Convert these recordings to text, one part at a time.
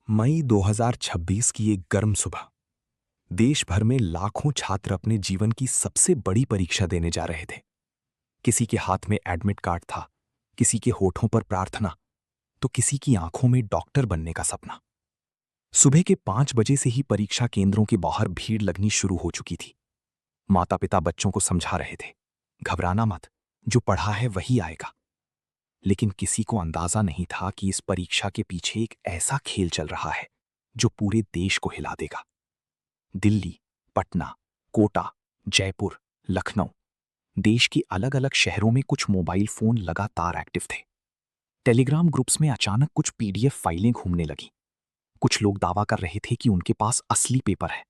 मई 2026 की एक गर्म सुबह। देश भर में लाखों छात्र अपने जीवन की सबसे बड़ी परीक्षा देने जा रहे थे। किसी के हाथ में एडमिट कार्ड था, किसी के होठों पर प्रार्थना, तो किसी की आंखों में डॉक्टर बनने का सपना। सुबह के 5 बजे से ही परीक्षा केंद्रों के बाहर भीड़ लगनी शुरू हो चुकी थी। माता पिता बच्चों को समझा रहे थे, घबराना मत, जो पढ़ा है वही आएगा। लेकिन किसी को अंदाजा नहीं था कि इस परीक्षा के पीछे एक ऐसा खेल चल रहा है जो पूरे देश को हिला देगा। दिल्ली, पटना, कोटा, जयपुर, लखनऊ, देश के अलग अलग शहरों में कुछ मोबाइल फोन लगातार एक्टिव थे। टेलीग्राम ग्रुप्स में अचानक कुछ पीडीएफ फाइलें घूमने लगी। कुछ लोग दावा कर रहे थे कि उनके पास असली पेपर है।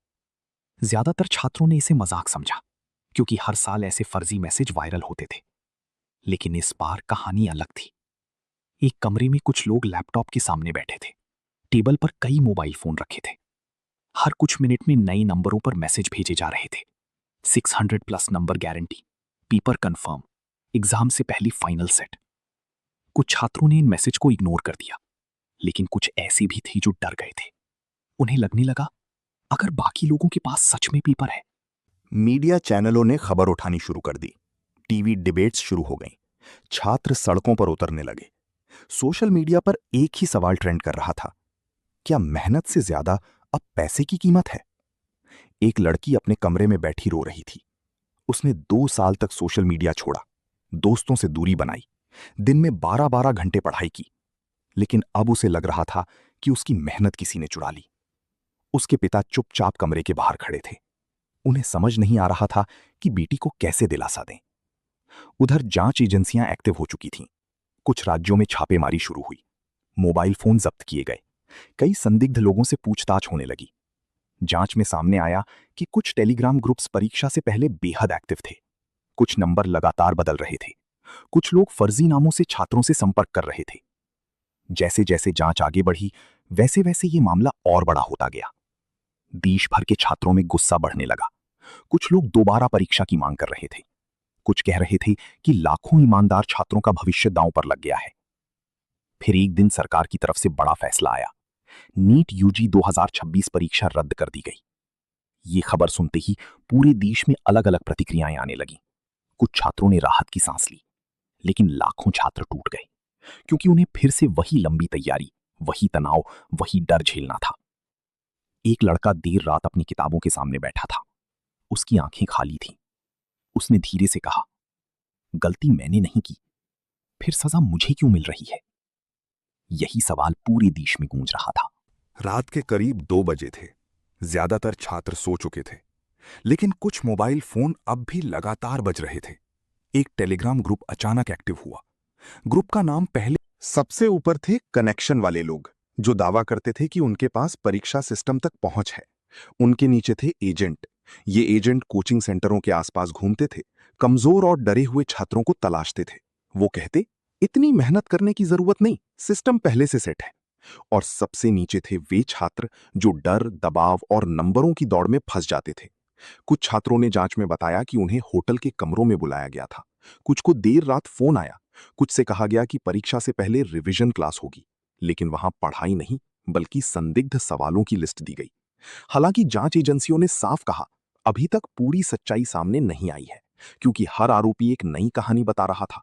ज्यादातर छात्रों ने इसे मजाक समझा, क्योंकि हर साल ऐसे फर्जी मैसेज वायरल होते थे। लेकिन इस बार कहानी अलग थी। एक कमरे में कुछ लोग लैपटॉप के सामने बैठे थे। टेबल पर कई मोबाइल फोन रखे थे। हर कुछ मिनट में नए नंबरों पर मैसेज भेजे जा रहे थे। 600 plus number guarantee, paper confirm, exam से पहले फाइनल सेट। कुछ छात्रों ने इन मैसेज को इग्नोर कर दिया, लेकिन कुछ ऐसे भी थे जो डर गए थे। उन्हें लगने लगा, अगर बाकी लोगों के पास सच में पेपर है। मीडिया चैनलों ने खबर उठानी शुरू कर दी। टीवी डिबेट्स शुरू हो गईं। छात्र सड़कों पर उतरने लगे। सोशल मीडिया पर एक ही सवाल ट्रेंड कर रहा था, क्या मेहनत से ज्यादा अब पैसे की कीमत है? एक लड़की अपने कमरे में बैठी रो रही थी। उसने 2 साल तक सोशल मीडिया छोड़ा, दोस्तों से दूरी बनाई, दिन में 12-12 घंटे पढ़ाई की, लेकिन अब उसे लग रहा था कि उसकी मेहनत किसी ने चुरा ली। उसके पिता चुपचाप कमरे के बाहर खड़े थे। उन्हें समझ नहीं आ रहा था कि बेटी को कैसे दिलासा दें। उधर जांच एजेंसियां एक्टिव हो चुकी थीं। कुछ राज्यों में छापेमारी शुरू हुई। मोबाइल फोन जब्त किए गए। कई संदिग्ध लोगों से पूछताछ होने लगी। जांच में सामने आया कि कुछ टेलीग्राम ग्रुप्स परीक्षा से पहले बेहद एक्टिव थे। कुछ नंबर लगातार बदल रहे थे। कुछ लोग फर्जी नामों से छात्रों से संपर्क कर रहे थे। जैसे जैसे जांच आगे बढ़ी, वैसे वैसे ये मामला और बड़ा होता गया। देश भर के छात्रों में गुस्सा बढ़ने लगा। कुछ लोग दोबारा परीक्षा की मांग कर रहे थे। कुछ कह रहे थे कि लाखों ईमानदार छात्रों का भविष्य दांव पर लग गया है। फिर एक दिन सरकार की तरफ से बड़ा फैसला आया। नीट यूजी 2026 परीक्षा रद्द कर दी गई। ये खबर सुनते ही पूरे देश में अलग अलग प्रतिक्रियाएं आने लगीं। कुछ छात्रों ने राहत की सांस ली, लेकिन लाखों छात्र टूट गए, क्योंकि उन्हें फिर से वही लंबी तैयारी, वही तनाव, वही डर झेलना था। एक लड़का देर रात अपनी किताबों के सामने बैठा था। उसकी आंखें खाली थीं। उसने धीरे से कहा, गलती मैंने नहीं की, फिर सजा मुझे क्यों मिल रही है? यही सवाल पूरे देश में गूंज रहा था। रात के करीब 2 बजे थे। ज्यादातर छात्र सो चुके थे, लेकिन कुछ मोबाइल फोन अब भी लगातार बज रहे थे। एक टेलीग्राम ग्रुप अचानक एक्टिव हुआ। ग्रुप का नाम पहले सबसे ऊपर थे कनेक्शन वाले लोग, जो दावा करते थे कि उनके पास परीक्षा सिस्टम तक पहुंच है। उनके नीचे थे एजेंट। ये एजेंट कोचिंग सेंटरों के आसपास घूमते थे, कमजोर और डरे हुए छात्रों को तलाशते थे। वो कहते, इतनी मेहनत करने की जरूरत नहीं, सिस्टम पहले से सेट है। और सबसे नीचे थे वे छात्र जो डर, दबाव और नंबरों की दौड़ में फंस जाते थे। कुछ छात्रों ने जांच में बताया कि उन्हें होटल के कमरों में बुलाया गया था। कुछ को देर रात फोन आया। कुछ से कहा गया कि परीक्षा से पहले रिवीजन क्लास होगी, लेकिन वहां पढ़ाई नहीं, बल्कि संदिग्ध सवालों की लिस्ट दी गई। हालांकि जांच एजेंसियों ने साफ कहा, अभी तक पूरी सच्चाई सामने नहीं आई है, क्योंकि हर आरोपी एक नई कहानी बता रहा था।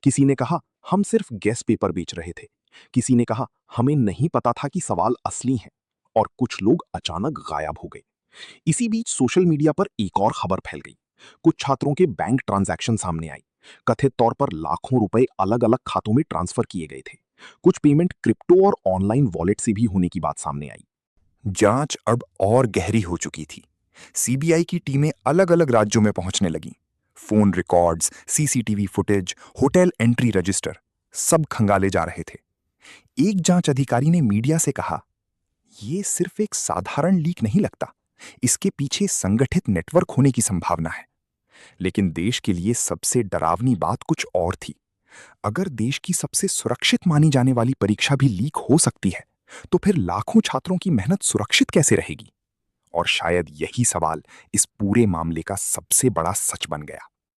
किसी ने कहा, हम सिर्फ गेस पेपर बेच रहे थे। किसी ने कहा, हमें नहीं पता था कि सवाल असली हैं। और कुछ लोग अचानक गायब हो गए। इसी बीच सोशल मीडिया पर एक और खबर फैल गई। कुछ छात्रों के बैंक ट्रांजैक्शन सामने आई। कथित तौर पर लाखों रुपए अलग अलग खातों में ट्रांसफर किए गए थे। कुछ पेमेंट क्रिप्टो और ऑनलाइन वॉलेट से भी होने की बात सामने आई। जांच अब और गहरी हो चुकी थी। सीबीआई की टीमें अलग अलग राज्यों में पहुंचने लगीं। Phone records, CCTV footage, hotel entry register, सब खंगाले जा रहे थे। एक जांच अधिकारी ने मीडिया से कहा, यह सिर्फ एक साधारण लीक नहीं लगता, इसके पीछे संगठित नेटवर्क होने की संभावना है। लेकिन देश के लिए सबसे डरावनी बात कुछ और थी। अगर देश की सबसे सुरक्षित मानी जाने वाली परीक्षा भी लीक हो सकती है, तो फिर लाखों छात्रों की मेहनत सुरक्षित कैसे रहेगी? और शायद यही सवाल इस पूरे मामले का सबसे बड़ा सच बन गया।